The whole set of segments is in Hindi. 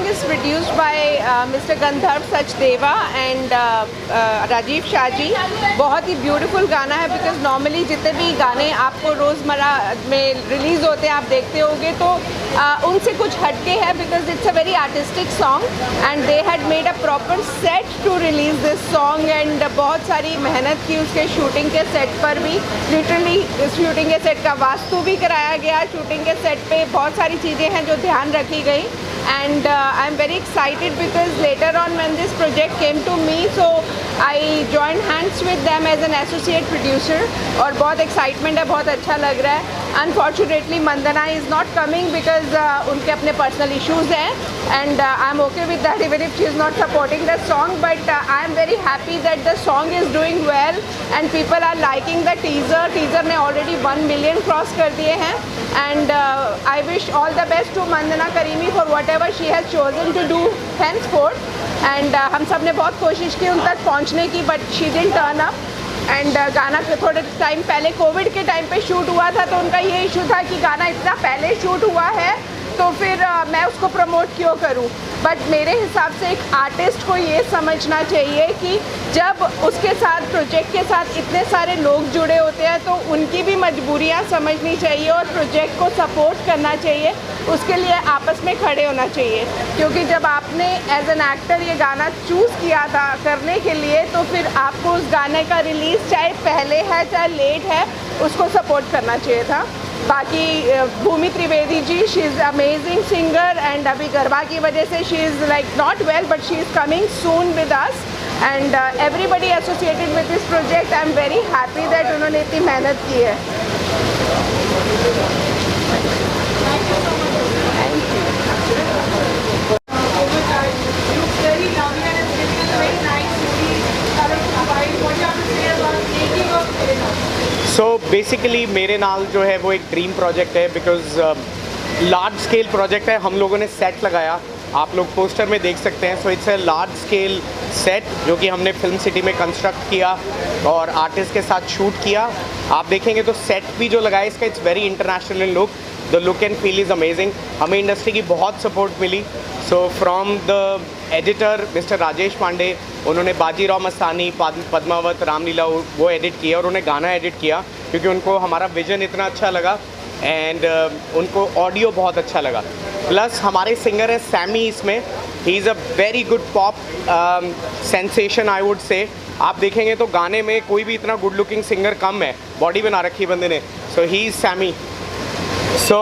is produced by Mr. Gandharv Sachdeva and Rajiv Shah जी। बहुत ही ब्यूटीफुल गाना है बिकॉज नॉर्मली जितने भी गाने आपको रोज़मर्रा में रिलीज़ होते हैं आप देखते होंगे तो उनसे कुछ हटके है because it's a very artistic song and they had made a proper set to release this song and बहुत सारी मेहनत की उसके शूटिंग के सेट पर भी। लिटरली शूटिंग के सेट का वास्तु भी कराया गया। शूटिंग के सेट पे बहुत सारी चीज़ें हैं जो ध्यान रखी गई and I'm very excited because later on when this project came to me so I joined hands with them as an associate producer और बहुत excitement है, बहुत अच्छा लग रहा है। Unfortunately Mandana is not coming because उनके अपने personal issues हैं and I'm okay with that even if she is not supporting the song but I am very happy that the song is doing well and people are liking the teaser ने already 1 million cross कर दिए हैं and I wish all the best to Mandana Karimi for whatever she has chosen to do henceforth and हम सब ने बहुत कोशिश की उन तक पहुंचने की but she didn't turn up and गाना थोड़े टाइम पहले कोविड के टाइम पे शूट हुआ था तो उनका ये इशू था कि गाना इतना पहले शूट हुआ है तो फिर मैं उसको प्रमोट क्यों करूं। बट मेरे हिसाब से एक आर्टिस्ट को ये समझना चाहिए कि जब उसके साथ प्रोजेक्ट के साथ इतने सारे लोग जुड़े होते हैं तो उनकी भी मजबूरियां समझनी चाहिए और प्रोजेक्ट को सपोर्ट करना चाहिए। उसके लिए आपस में खड़े होना चाहिए क्योंकि जब आपने एज एन एक्टर ये गाना चूज़ किया था करने के लिए तो फिर आपको उस गाने का रिलीज़ चाहे पहले है चाहे लेट है उसको सपोर्ट करना चाहिए था। बाकी Bhumi Trivedi ji she is amazing singer and अभी गरबा की वजह से she is like not well but she is coming soon with us and everybody associated with this project I am very happy that उन्होंने इतनी मेहनत की है। सो बेसिकली मेरे नाल जो है वो एक ड्रीम प्रोजेक्ट है बिकॉज लार्ज स्केल प्रोजेक्ट है। हम लोगों ने सेट लगाया, आप लोग पोस्टर में देख सकते हैं। So it's a large scale set जो कि हमने फिल्म सिटी में कंस्ट्रक्ट किया और आर्टिस्ट के साथ शूट किया। आप देखेंगे तो सेट भी जो लगाया इसका it's very international in look. The look and feel is amazing. हमें इंडस्ट्री की बहुत सपोर्ट मिली। So from the editor mister Rajesh Pande, उन्होंने बाजीराव मस्तानी, पद्मावत, रामलीला वो एडिट किया और उन्होंने गाना एडिट किया क्योंकि उनको हमारा विजन इतना अच्छा लगा एंड उनको ऑडियो बहुत अच्छा लगा। प्लस हमारे सिंगर है सैमी इसमें, he is a very good pop sensation I would say. आप देखेंगे तो गाने में कोई भी इतना गुड लुकिंग सिंगर कम है, बॉडी बना रखी है बंदे ने। So he is Sammy. So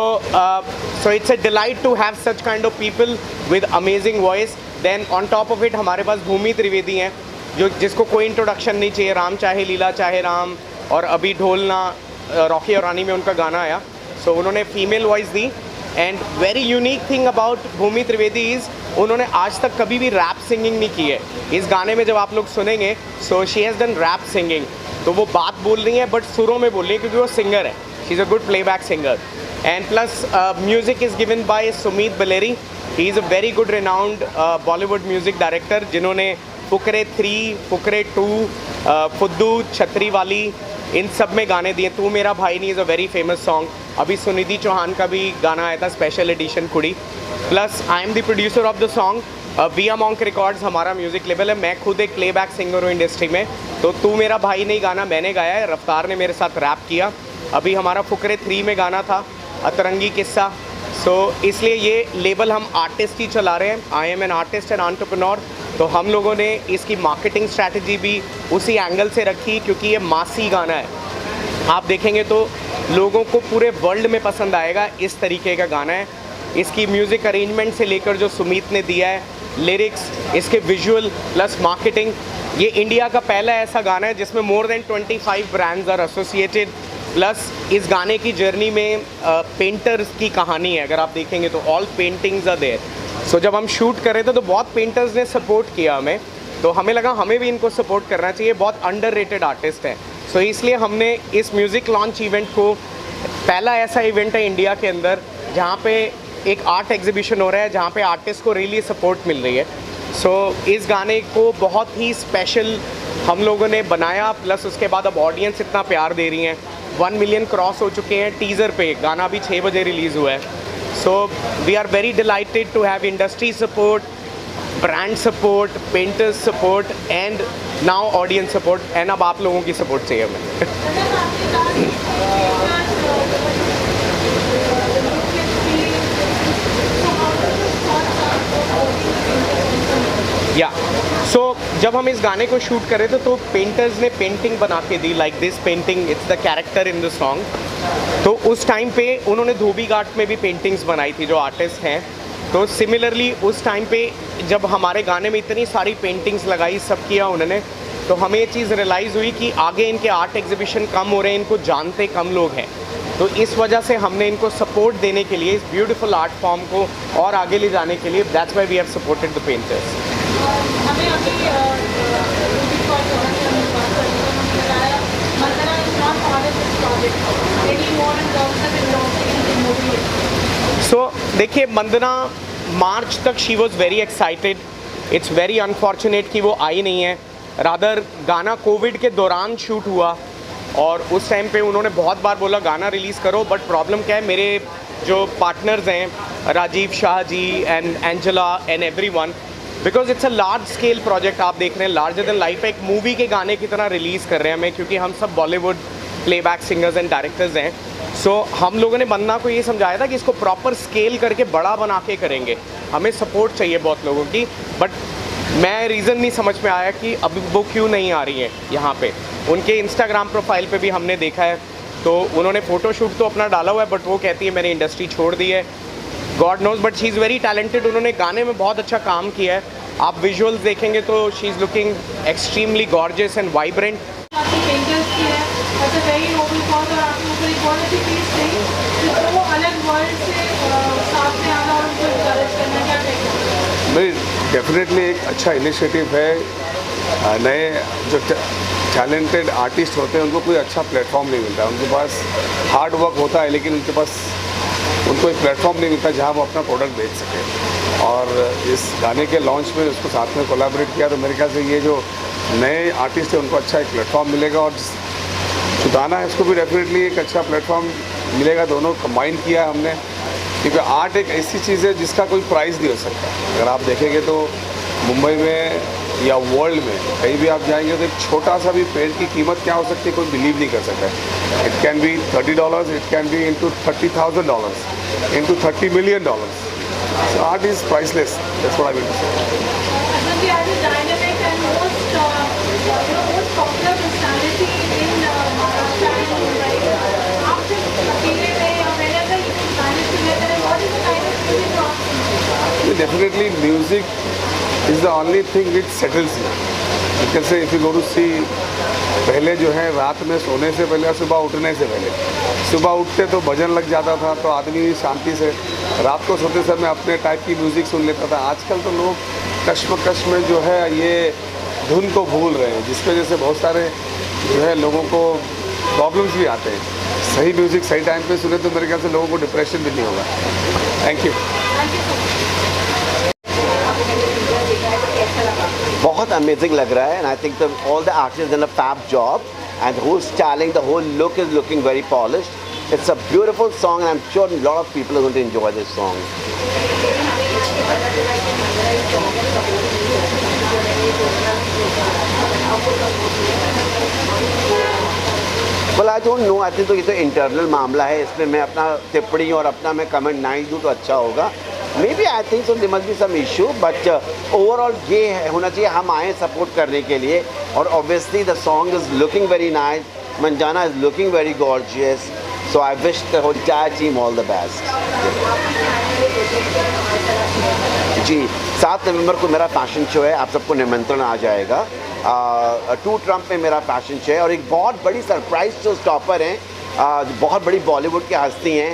it's a delight to have such kind of people with amazing voice. Then on top of it हमारे पास भूमि त्रिवेदी हैं जो जिसको कोई इंट्रोडक्शन नहीं चाहिए। राम चाहे लीला चाहे राम और अभी ढोलना रॉकी और रानी में उनका गाना आया। सो उन्होंने फीमेल वॉइस दी and very unique thing about Bhumi Trivedi is उन्होंने आज तक कभी भी रैप सिंगिंग नहीं की है। इस गाने में जब आप लोग सुनेंगे so she has done rap singing. तो वो बात बोल रही है बट सुरों में बोल रही है क्योंकि वो सिंगर है। She is a good playback singer. And plus music is given by Sumit Baleri. He is a very good renowned Bollywood music director जिन्होंने फुकरे 3, फुकरे 2, फुद्दू, छतरी वाली इन सब में गाने दिए। तू मेरा भाई नहीं is a very famous song. अभी सुनिधि चौहान का भी गाना आया था स्पेशल एडिशन कुड़ी। Plus I am the producer of the song. विया मॉन्क रिकॉर्ड्स हमारा म्यूज़िक लेबल है। मैं खुद एक प्लेबैक सिंगर हूँ इंडस्ट्री में। तो तू मेरा भाई नहीं गाना मैंने गाया है, रफ्तार ने मेरे साथ रैप किया। अभी हमारा फुकरे 3 में गाना था अतरंगी किस्सा। सो इसलिए ये लेबल हम आर्टिस्ट ही चला रहे हैं। I am an artist and entrepreneur. तो हम लोगों ने इसकी मार्केटिंग स्ट्रैटेजी भी उसी एंगल से रखी क्योंकि ये मासी गाना है। आप देखेंगे तो लोगों को पूरे वर्ल्ड में पसंद आएगा, इस तरीके का गाना है। इसकी म्यूज़िक अरेंजमेंट से लेकर जो सुमीत ने दिया है, लिरिक्स, इसके विजुअल प्लस मार्केटिंग, ये इंडिया का पहला ऐसा गाना है जिसमें more than 25 brands are associated. Plus इस गाने की जर्नी में पेंटर्स की कहानी है। अगर आप देखेंगे तो ऑल पेंटिंग्स आर देयर। सो जब हम शूट कर रहे थे तो बहुत पेंटर्स ने सपोर्ट किया हमें, तो हमें लगा हमें भी इनको सपोर्ट करना चाहिए। बहुत अंडररेटेड आर्टिस्ट हैं। सो इसलिए हमने इस म्यूज़िक लॉन्च इवेंट को, पहला ऐसा इवेंट है इंडिया के अंदर जहाँ पे एक आर्ट एग्जीबिशन हो रहा है जहाँ पे आर्टिस्ट को रियली सपोर्ट मिल रही है। सो इस गाने को बहुत ही स्पेशल हम लोगों ने बनाया। प्लस उसके बाद अब ऑडियंस इतना प्यार दे रही हैं। 1 मिलियन क्रॉस हो चुके हैं टीज़र पे। गाना भी 6 बजे रिलीज़ हुआ है। So we are very delighted to have industry support, brand support, painters support and now audience support, and अब आप लोगों की support चाहिए हमें. या सो जब हम इस गाने को शूट कर रहे थे तो पेंटर्स ने पेंटिंग बना के दी, like this painting, it's the character in the song. तो उस टाइम पे उन्होंने धोबी घाट में भी पेंटिंग्स बनाई थी जो आर्टिस्ट हैं. तो सिमिलरली उस टाइम पे जब हमारे गाने में इतनी सारी पेंटिंग्स लगाई, सब किया उन्होंने, तो हमें ये चीज़ रियलाइज़ हुई कि आगे इनके आर्ट एग्जीबिशन कम हो रहे हैं, इनको जानते कम लोग हैं. तो इस वजह से हमने इनको सपोर्ट देने के लिए, इस ब्यूटीफुल आर्ट फॉर्म को और आगे ले जाने के लिए, that's why we have supported the painters. हमें अभी सो देखिए, मंदना मार्च तक she was very excited. It's very unfortunate कि वो आई नहीं है. रादर गाना कोविड के दौरान शूट हुआ और उस टाइम पे उन्होंने बहुत बार बोला गाना रिलीज़ करो, बट प्रॉब्लम क्या है, मेरे जो पार्टनर्स हैं Rajiv Shah ji and Angela and everyone, because it's a large scale project. आप देख रहे हैं लार्जर देन लाइफ, एक मूवी के गाने की तरह रिलीज़ कर रहे हैं हमें, क्योंकि हम सब Bollywood playback singers and directors हैं. सो हम लोगों ने बंदा को ये समझाया था कि इसको प्रॉपर स्केल करके बड़ा बना के करेंगे, हमें सपोर्ट चाहिए बहुत लोगों की. बट मैं रीज़न नहीं समझ में आया कि अभी वो क्यों नहीं आ रही है यहाँ पे. उनके इंस्टाग्राम प्रोफाइल पे भी हमने देखा है, तो उन्होंने फ़ोटोशूट तो अपना डाला हुआ है, बट वो कहती है मैंने इंडस्ट्री छोड़ दी है. God knows, but she is very talented. उन्होंने गाने में बहुत अच्छा काम किया है. आप विजुअल्स देखेंगे तो she is looking extremely gorgeous and vibrant. भाई डेफिनेटली एक अच्छा इनिशिएटिव है. नए जो टैलेंटेड आर्टिस्ट होते हैं उनको कोई अच्छा प्लेटफॉर्म नहीं मिलता. उनके पास हार्ड वर्क होता है, लेकिन उनके पास उनको एक प्लेटफॉर्म नहीं मिलता जहाँ वो अपना प्रोडक्ट बेच सके. और इस गाने के लॉन्च में उसको साथ में कोलैबोरेट किया, तो मेरे ख्याल से ये जो नए आर्टिस्ट हैं उनको अच्छा एक प्लेटफॉर्म मिलेगा. और जो गाना है उसको भी डेफिनेटली एक अच्छा प्लेटफॉर्म मिलेगा. दोनों कंबाइन किया है हमने, क्योंकि आर्ट एक ऐसी चीज़ है जिसका कोई प्राइस नहीं हो सकता. अगर आप देखेंगे तो मुंबई में या वर्ल्ड में कहीं भी आप जाएंगे तो एक छोटा सा भी पेड़ की कीमत क्या हो सकती है कोई बिलीव नहीं कर सकता. It can be $30, it can be into $30,000, into $30 million. So art is priceless. That's what I mean to say. Definitely music is the only thing which settles you. You can say if you go to see, पहले जो है रात में सोने से पहले और सुबह उठने से पहले, सुबह उठते तो भजन लग जाता था तो आदमी शांति से रात को सोते समय अपने टाइप की म्यूज़िक सुन लेता था. आजकल तो लोग कश्मकश में जो है ये धुन को भूल रहे हैं, जिसकी वजह से बहुत सारे जो है लोगों को प्रॉब्लम्स भी आते हैं. सही म्यूज़िक सही टाइम पे सुने तो मेरे ख्याल से लोगों को डिप्रेशन भी नहीं होगा. Thank you. बहुत अमेजिंग लग रहा है. And I think all the artist done a fab job and whole styling, the whole look is looking very polished. It's a beautiful song and I'm sure a lot of people are going to enjoy this song. Well, I don't know. I think तो ये तो इंटरनल मामला है, इसमें मैं अपना टिप्पणी और अपना मैं कमेंट ना ही दूँ तो अच्छा होगा. Maybe I think so there must be some issue, but overall ये होना चाहिए हम आए सपोर्ट करने के लिए. और obviously the song is looking very nice. Manjana is looking very gorgeous. So I wish the whole entire team all the best. जी 7 नवंबर को मेरा फैशन शो है, आप सबको निमंत्रण आ जाएगा. 2 ट्रम्प में मेरा फैशन शो है और एक बहुत बड़ी सरप्राइज शो स्टॉपर हैं, बहुत बड़ी बॉलीवुड की हस्ती हैं,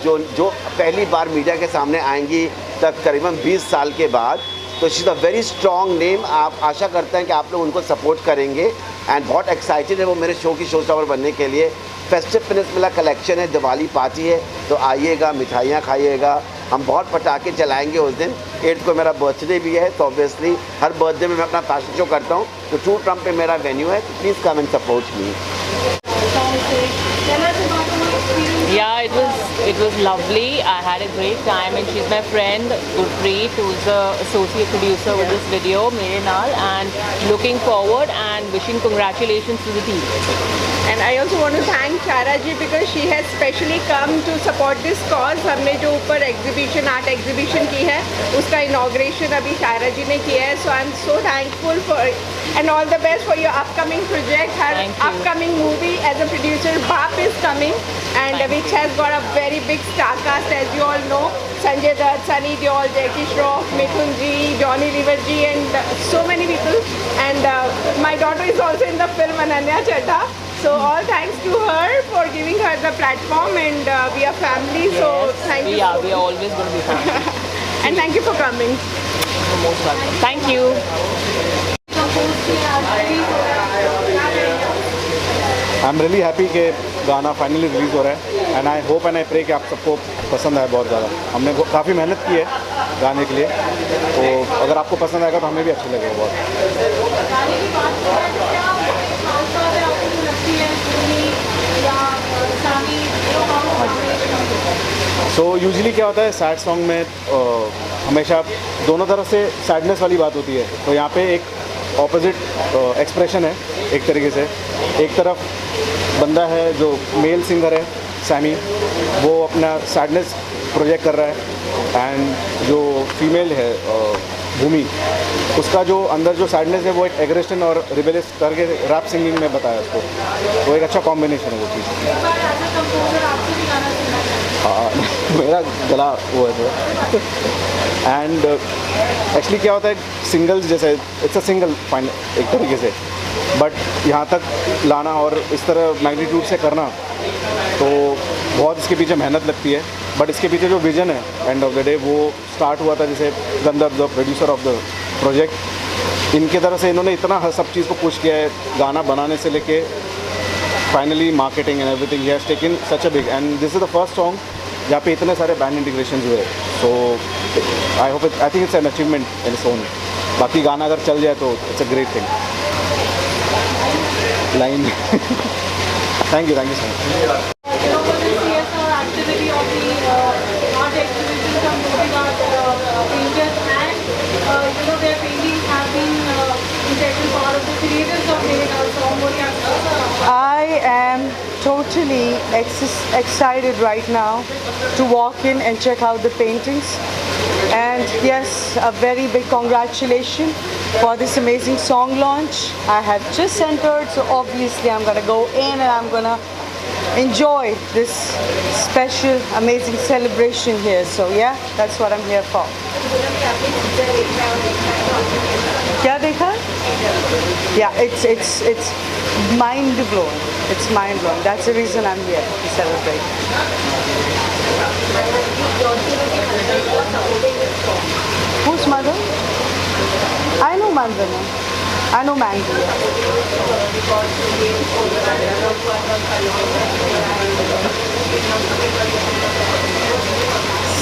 जो पहली बार मीडिया के सामने आएंगी तकरीबन 20 साल के बाद. तो she is a very strong name. आप आशा करते हैं कि आप लोग उनको सपोर्ट करेंगे एंड बहुत एक्साइटेड है वो मेरे शो की शो स्टॉपर बनने के लिए. फेस्टिव पेनिनसुला कलेक्शन है, दिवाली पार्टी है, तो आइएगा, मिठाइयाँ खाइएगा. हम बहुत पटाखे चलाएंगे उस दिन. 8 को मेरा बर्थडे भी है, तो ऑब्वियसली हर बर्थडे में मैं अपना फैशन शो करता हूँ. तो 2 ट्रम्प पे मेरा वेन्यू है, तो please come and support me. Yeah, it was lovely. I had a great time, and she's my friend Gurpreet, who's the associate producer with this video, mere naal, and looking forward and wishing congratulations to the team. And I also want to thank Chara ji because she has specially come to support this cause. हमने जो ऊपर एग्जीबिशन आर्ट एग्जीबिशन की है उसका इनॉग्रेशन अभी Chara ji ने किया है. So I'm so thankful for and all the best for your upcoming project. Her Thank you. upcoming movie as a producer, Baap is coming, and Thank which has got a very big star cast, as you all know. Sanjay Dutt, Sunny Deol, Jackie Shroff, Mithun ji, Johnny Lever ji, and so many people. And my daughter is also in the film, Ananya Chadha. So all thanks to her for giving her the platform, and we are family. So thank you. Yeah, we are always going to be fine. And thank you for coming. You're most welcome. Thank you. I am really happy कि गाना फाइनली रिलीज़ हो रहा है and I hope and I pray कि आप सबको पसंद आए बहुत ज़्यादा. हमने काफ़ी मेहनत की है गाने के लिए, तो अगर आपको पसंद आएगा तो हमें भी अच्छा लगेगा बहुत. सो यूजुअली क्या होता है सैड सॉन्ग में हमेशा दोनों तरफ से सैडनेस वाली बात होती है, तो यहाँ पे एक ऑपोजिट एक्सप्रेशन है एक तरीके से. एक तरफ बंदा है जो मेल सिंगर है सैमी, वो अपना सैडनेस प्रोजेक्ट कर रहा है, एंड जो फीमेल है भूमि, उसका जो अंदर जो सैडनेस है वो एक एग्रेशन और रिबेलियस करके रैप सिंगिंग में बताया उसको. तो एक अच्छा कॉम्बिनेशन है वो चीज़. मेरा गला वो है थोड़ा. एंड एक्चुअली क्या होता है सिंगल्स जैसे इट्स अ सिंगल फाइन एक तरीके से, बट यहाँ तक लाना और इस तरह मैग्नीट्यूड से करना तो बहुत इसके पीछे मेहनत लगती है. बट इसके पीछे जो विज़न है एंड ऑफ द डे वो स्टार्ट हुआ था जैसे गंधर्व the producer of the project, इनके तरह से इन्होंने इतना हर सब चीज़ को पुश किया है गाना बनाने से लेके finally marketing and everything. He has taken such a big and this is the first song जहाँ पे इतने सारे बैंड इंटीग्रेशन हुए. So I think it's an achievement in its own. बाकी गाना अगर चल जाए तो इट्स अ ग्रेट थिंग. लाइन thank you so much. I am totally excited right now to walk in and check out the paintings. And yes, a very big congratulations for this amazing song launch. I have just entered, so obviously I'm going to go in and I'm going to enjoy this special, amazing celebration here. So yeah, that's what I'm here for. क्या देखा? Yeah, it's mind blowing. It's mind blowing. That's the reason I'm here to celebrate. Who's mother? I know Mandana. I know Mandy.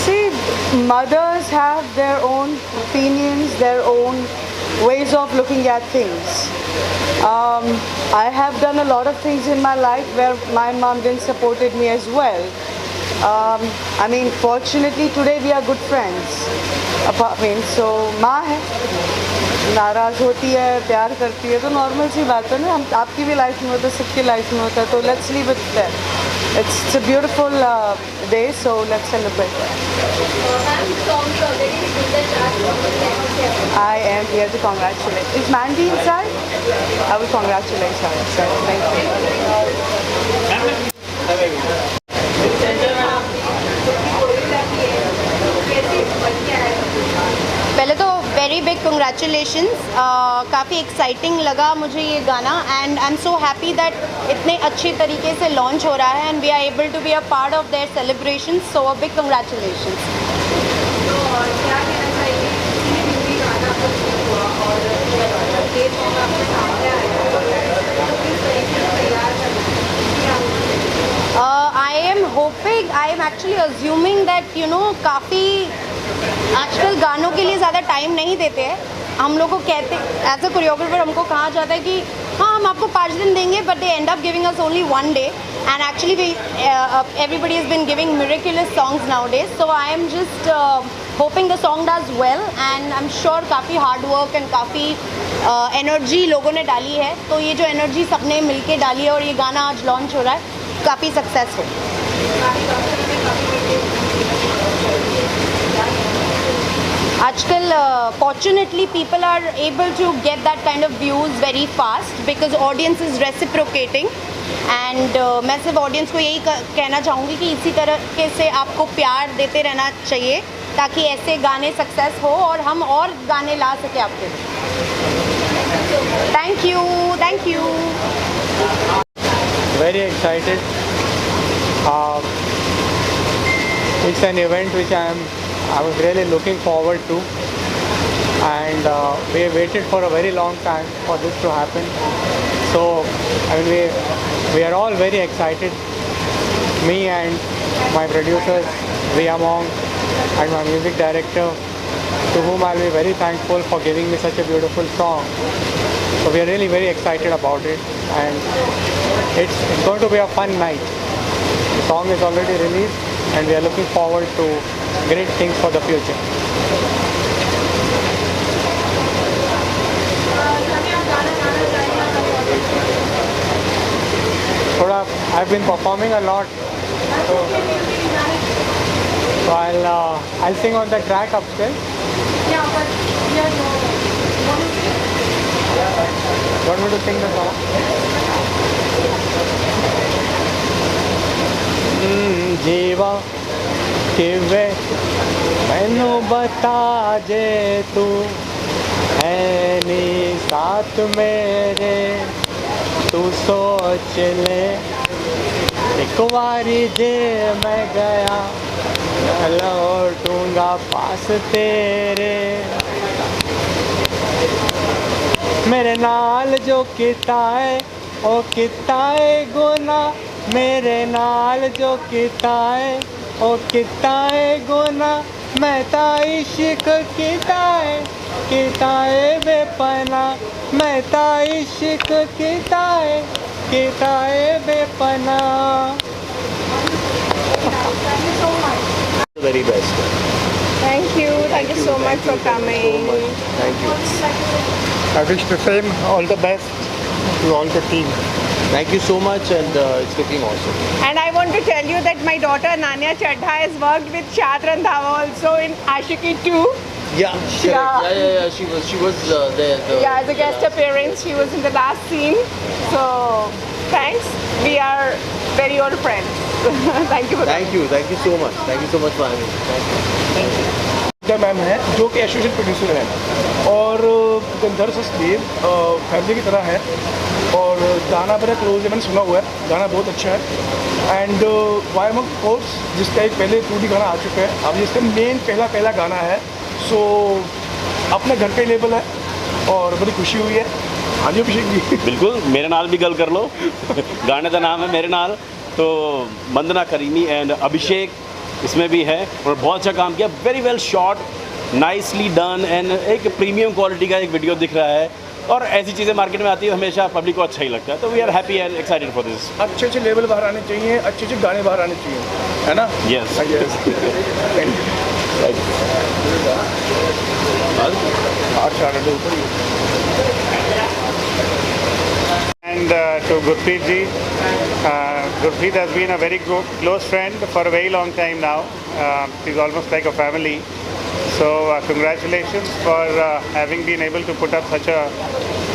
See, mothers have their own opinions, their own ways of looking at things. I have done a lot of things in my life where my mom didn't supported me as well. I mean, fortunately today we are good friends. So माँ है, नाराज़ होती है, प्यार करती है, तो नॉर्मल सी बात है ना. हम आपकी भी लाइफ में होता है, सबकी लाइफ में होता है, तो let's leave it there. It's a beautiful day, so let's celebrate. I am here to congratulate. Is Mandy inside? I will congratulate her. So, thank you. पहले तो वेरी बिग कंग्रेचुलेशंस. काफ़ी एक्साइटिंग लगा मुझे ये गाना, and I am so happy that इतने अच्छे तरीके से लॉन्च हो रहा है and we are able to be a part of their celebrations. So a big congratulations. I am hoping, I am actually assuming that काफ़ी आजकल गानों के लिए ज़्यादा टाइम नहीं देते हैं. हम लोग को कहते एज अ कोरियोग्राफर हमको कहा जाता है कि हाँ हम आपको 5 दिन देंगे, but they and up giving us only 1 day. and actually everybody has been giving miraculous songs nowadays, so I am just hoping the song does well, and I'm sure काफ़ी hard work and काफ़ी energy लोगों ने डाली है, तो ये जो energy सबने मिलके डाली है और ये गाना आज launch हो रहा है, काफ़ी successful. आजकल fortunately people are able to get that kind of views very fast because audience is reciprocating, and मैं सिर्फ audience को यही कहना चाहूँगी कि इसी तरह से आपको प्यार देते रहना चाहिए ताकि ऐसे गाने सक्सेस हो और हम और गाने ला सके आपके. Thank you. Very excited. It's an event which I was really looking forward to, and we waited for a very long time for this to happen. So I mean, we are all very excited. Me and my producers, Riya Mong, and my music director, to whom I'll be very thankful for giving me such a beautiful song. So we are really very excited about it, and it's going to be a fun night. The song is already released, and we are looking forward to great things for the future. I've been performing a lot, so I'll sing on the track upstairs. Want me to sing the song? जीवा किवे मैनू बता जे तू है नी साथ मेरे, तू सोच ले एक बारी जे मैं गया लौटूंगा पास तेरे, मेरे नाल जो किता है ओ किता है गुना, मेरे नाल जो किता है ओ किता है गुना, मैं ता इश्क किता है बेपना, मैं ता इश्क किता है बेपना. Very best. Thank you so much for coming. Thank you. I wish the same, all the best to all the team. Thank you so much, and it's looking awesome. And I want to tell you that my daughter Nanya Chadha has worked with Shad Randhawa also in Ashiki 2. Yeah, Yeah. She was there. Yeah, as a guest appearance, she was in the last scene. So, thanks. We are very old friends. Thank you for Thank you so much. Thank you so much for having me. Thank you. Ma'am है जो कि एसोसिएट प्रोड्यूसर हैं और गंधर्व सचदेव फैमिली की तरह है, और गाना मेरा क्लोज है, मैंने सुना हुआ है, गाना बहुत अच्छा है. एंड वाई एम कोर्स जिसका एक पहले 2D गाना आ चुका है, अब जिसका मेन पहला गाना है, सो अपने घर पे लेबल है और बड़ी खुशी हुई है. हाँ जी अभिषेक जी. बिल्कुल, मेरे नाल भी गल कर लो. गाने का नाम है मेरे नाल, तो वंदना करीमी एंड अभिषेक इसमें भी है और बहुत अच्छा काम किया. Very well shot, nicely done, and एक प्रीमियम क्वालिटी का एक वीडियो दिख रहा है, और ऐसी चीज़ें मार्केट में आती है हमेशा पब्लिक को अच्छा ही लगता है. तो we are happy and excited for this. अच्छे लेवल बाहर आने चाहिए, अच्छे गाने बाहर आने चाहिए, है ना? Yes. And to Gurpreet ji, Gurpreet has been a very close friend for a very long time now. He's almost like a family. So congratulations for having been able to put up such a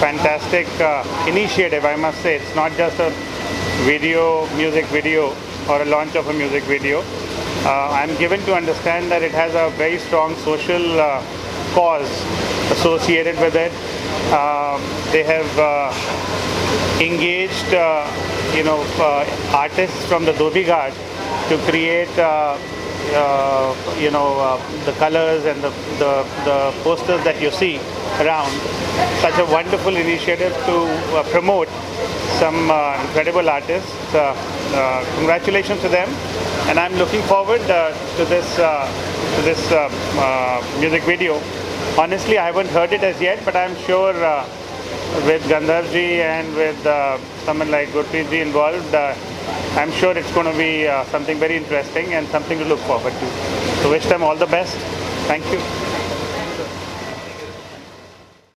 fantastic initiative. I must say, it's not just a music video or a launch of a music video. I'm given to understand that it has a very strong social cause associated with it. They have engaged artists from the Dhobi Ghat to create the colors and the posters that you see around. Such a wonderful initiative to promote some incredible artists. Congratulations to them, and I'm looking forward to this music video. Honestly, I haven't heard it as yet, but I'm sure with Gandharv ji and with someone like Gurpreet ji involved, I'm sure it's going to be something very interesting and something to look forward to. So wish them all the best. Thank you.